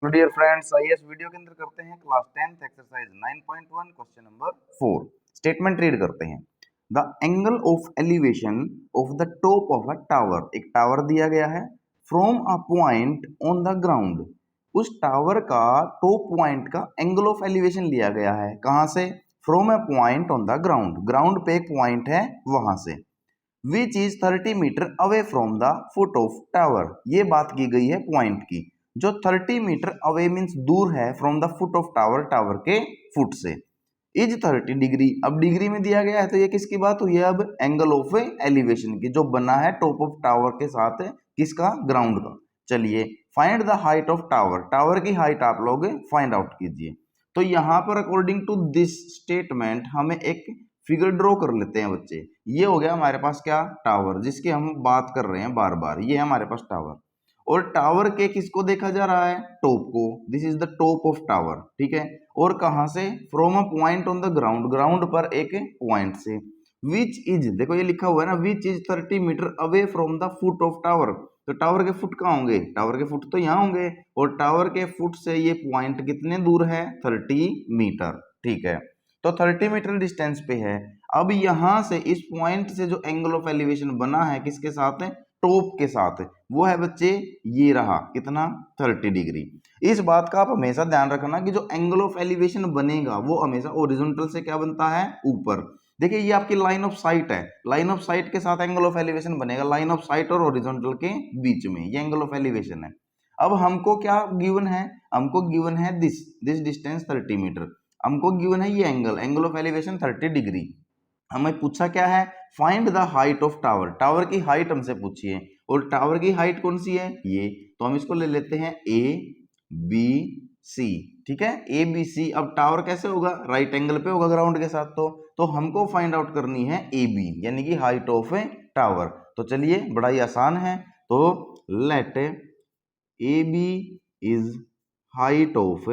तो dear friends, आइए इस वीडियो के अंदर करते हैं class 10th exercise 9.1 question number 4। Statement read करते हैं। The angle of elevation of the top of a tower. एक टावर दिया गया है from a point on the ground. उस टावर का टॉप पॉइंट का एंगल ऑफ एलिवेशन लिया गया है। कहां से? From a point on the ground. Ground पे एक पॉइंट है वहां से। Which is 30 metre away from the foot of tower. ये बात की गई है पॉइंट की जो 30 मीटर अवे मीन्स दूर है from the foot of tower, tower के फुट से। Is 30 degree. अब डिग्री में दिया गया है तो ये किसकी बात हुई है? अब एंगल ऑफ एलिवेशन की, जो बना है टॉप ऑफ टावर के साथ किसका? ग्राउंड का। चलिए find the height of tower. Tower की हाइट आप लोग फाइंड आउट कीजिए। तो यहां पर अकॉर्डिंग टू दिस स्टेटमेंट हमें एक फिगर ड्रॉ कर लेते हैं बच्चे। ये हो गया हमारे पास क्या? टावर, जिसकी हम बात कर रहे हैं बार बार। ये है हमारे पास टावर, और टावर के किसको देखा जा रहा है? टॉप को। This is the top of tower, ठीक है। और कहां से? From a point on the ground. Ground पर एक पॉइंट से। विच इज, देखो ये लिखा हुआ है ना, which is 30 metre away from the foot of tower. तो टावर के फुट कहाँ होंगे? टावर के फुट तो यहाँ होंगे, और टावर के फुट से ये पॉइंट कितने दूर है? 30 मीटर, ठीक है। तो 30 मीटर डिस्टेंस पे है। अब यहां से इस पॉइंट से जो एंगल ऑफ एलिवेशन बना है किसके साथ? टॉप के साथ। वो है बच्चे ये रहा कितना? 30 डिग्री। इस बात का आप हमेशा ध्यान रखना कि जो एंगल ऑफ एलिवेशन बनेगा वो हमेशा ओरिजेंटल से क्या बनता है? ऊपर। देखिए ये आपकी लाइन ऑफ साइट है, लाइन ऑफ साइट के साथ एंगल ऑफ एलिवेशन बनेगा, लाइन ऑफ साइट और ओरिजेंटल के बीच में ये एंगल ऑफ एलिवेशन है। अब हमको क्या गिवन है? हमको गिवन है दिस डिस्टेंस 30 मीटर। हमको गिवन है ये एंगल ऑफ एलिवेशन 30 डिग्री। हमें पूछा क्या है? Find the height of tower. Tower की हाइट हमसे पूछी है, और टावर की हाइट कौन सी है? ये। तो हम इसको ले लेते हैं ए बी सी, ठीक है। A B C. अब टावर कैसे होगा? राइट एंगल पे होगा ग्राउंड के साथ। तो हमको फाइंड आउट करनी है ए बी, यानी कि हाइट ऑफ ए टावर। तो चलिए बड़ा ही आसान है। तो let A B is height of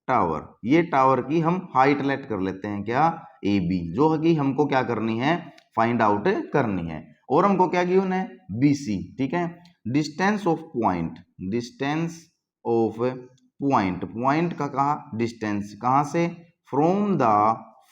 tower. ये टावर की हम हाइट लेट कर लेते हैं क्या? ए बी, जो है कि हमको क्या करनी है? फाइंड आउट करनी है। और हमको क्या गिवन है? बी सी, ठीक है। Distance of point, distance of point, point का कहा? डिस्टेंस कहां से? From the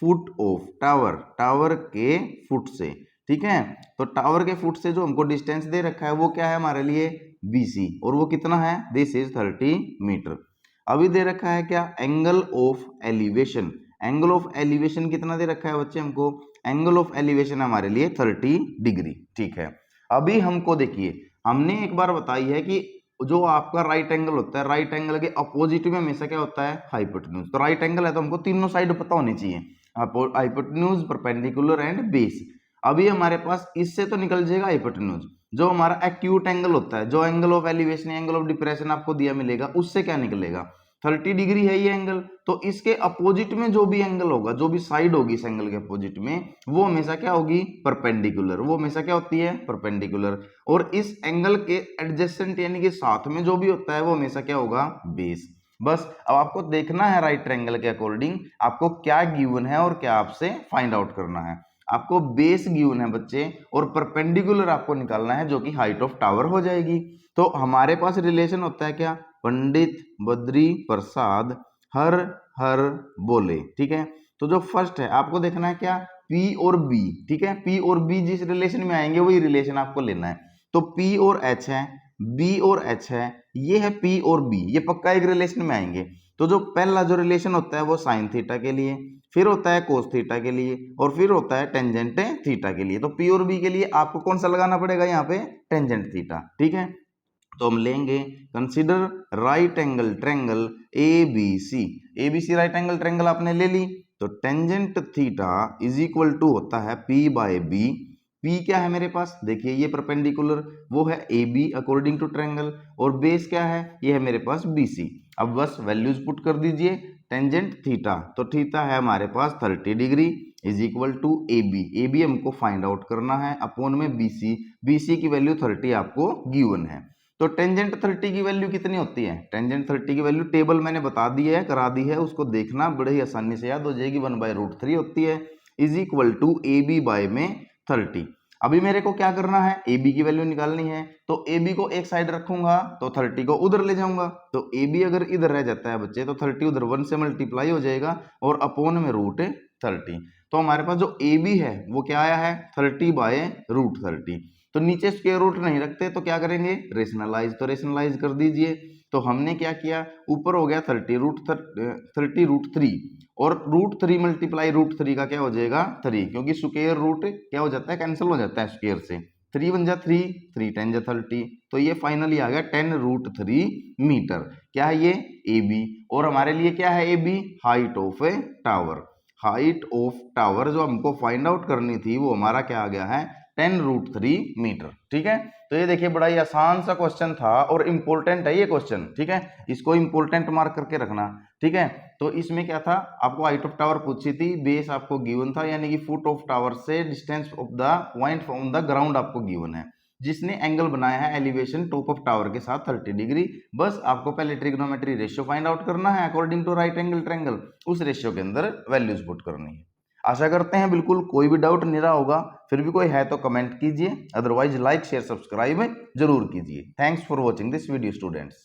foot of tower, tower के फुट से, ठीक है। तो टावर के फुट से जो हमको डिस्टेंस दे रखा है वो क्या है हमारे लिए? BC। और वो कितना है? This is 30 metre. अभी दे रखा है क्या? Angle of elevation. Angle of elevation कितना दे रखा है बच्चे हमको? एंगल ऑफ एलिवेशन हमारे लिए 30 डिग्री, ठीक है। अभी हमको देखिए, हमने एक बार बताई है कि जो आपका राइट एंगल होता है, राइट एंगल के अपोजिट में हमेशा क्या होता है? हाइपोटेन्यूज। तो राइट एंगल है तो हमको तीनों साइड पता होनी चाहिए, हाइपोटेन्यूज, परपेंडिकुलर एंड बेस। अभी हमारे पास इससे तो निकल जाएगा हाइपोटेन्यूज। जो हमारा एक्यूट एंगल होता है, जो angle of elevation, angle of depression आपको दिया मिलेगा, उससे क्या निकलेगा? 30 डिग्री है ये एंगल। तो इसके अपोजिट में जो भी एंगल होगा, जो भी साइड होगी इस एंगल के अपोजिट में, वो हमेशा क्या होगी? परपेंडिकुलर। वो हमेशा क्या होती है? परपेंडिकुलर। और इस एंगल के एडजेसेंट यानी कि साथ में जो भी होता है वो हमेशा क्या होगा? बेस। बस अब आपको देखना है राइट ट्रायंगल के अकॉर्डिंग आपको क्या गिवन है और क्या आपसे फाइंड आउट करना है। आपको बेस गिवन है बच्चे, और परपेंडिकुलर आपको निकालना है, जो कि हाइट ऑफ टावर हो जाएगी। तो हमारे पास रिलेशन होता है क्या? पंडित बद्री प्रसाद हर हर बोले, ठीक है। तो जो फर्स्ट है आपको देखना है क्या? P और B, ठीक है। P और B जिस रिलेशन में आएंगे वही रिलेशन आपको लेना है। तो P और H है, B और H है, ये है P और B, ये पक्का एक रिलेशन में आएंगे। तो जो पहला जो रिलेशन होता है वो साइन थीटा के लिए, फिर होता है कोस थीटा के लिए, और फिर होता है टेंजेंट थीटा के लिए। तो P और B के लिए आपको कौन सा लगाना पड़ेगा? यहाँ पे टेंजेंट थीटा, ठीक है। तो हम लेंगे consider right angle triangle ABC। ABC right angle triangle आपने ले ली, तो tangent theta is equal to होता है P बाय B। P क्या है मेरे पास? देखिए ये परपेंडिकुलर, वो है AB अकॉर्डिंग टू ट्रायंगल, और बेस क्या है? ये है मेरे पास BC। अब बस वैल्यूज पुट कर दीजिए। टेंजेंट थीटा, तो थीटा है हमारे पास 30 degree is equal to AB। AB हमको फाइंड आउट करना है, अपॉन में BC। BC की वैल्यू 30 आपको गिवन है। तो टेंजेंट 30 की वैल्यू कितनी होती है? टेंजेंट 30 की वैल्यू टेबल मैंने बता दी है, करा दी है, उसको देखना, बड़े ही आसानी से याद हो जाएगी। 1/√3 होती है, is equal to AB by में 30। अभी मेरे को क्या करना है, ए बी की वैल्यू निकालनी है, तो ए बी को एक साइड रखूंगा तो 30 को उधर ले जाऊंगा, तो ए बी अगर इधर रह जाता है बच्चे तो 30 उधर 1 से मल्टीप्लाई हो जाएगा और अपॉन में √30। तो हमारे पास जो ए बी है वो क्या आया है 30/√30। तो नीचे स्क्वायर रूट नहीं रखते तो क्या करेंगे, रेशनलाइज, तो रेशनलाइज कर दीजिए। तो हमने क्या किया, ऊपर हो गया 30√3 और √3 मल्टीप्लाई √3 का क्या हो जाएगा 3, क्योंकि स्क्वायर रूट क्या हो जाता है, कैंसिल हो जाता है स्क्वायर से। 3 वन जा 3, 3 10 जा 30, तो ये फाइनली आ गया 10√3 मीटर। क्या है ये ए बी, और हमारे लिए क्या है A B, height of a tower. Height of tower जो हमको फाइंड आउट करनी थी वो हमारा क्या आ गया है 10√3 मीटर। ठीक है, तो ये देखिए बड़ा ही आसान सा क्वेश्चन था और इंपॉर्टेंट है ये क्वेश्चन। ठीक है, इसको इंपॉर्टेंट मार्क करके रखना। ठीक है, तो इसमें क्या था, आपको हाइट ऑफ टावर पूछी थी, बेस आपको गिवन था, यानी कि फुट ऑफ टावर से distance of the point from the ground आपको गिवन है। जिसने एंगल बनाया है एलिवेशन टॉप ऑफ टावर के साथ 30 डिग्री, बस आपको पहले ट्रिग्नोमेट्री रेशियो फाइंड आउट करना है according to right angle triangle, उस रेशियो के अंदर वैल्यूज पुट करनी है। आशा करते हैं बिल्कुल कोई भी डाउट नहीं रहा होगा, फिर भी कोई है तो कमेंट कीजिए, अदरवाइज लाइक शेयर सब्सक्राइब जरूर कीजिए। Thanks for watching this video students.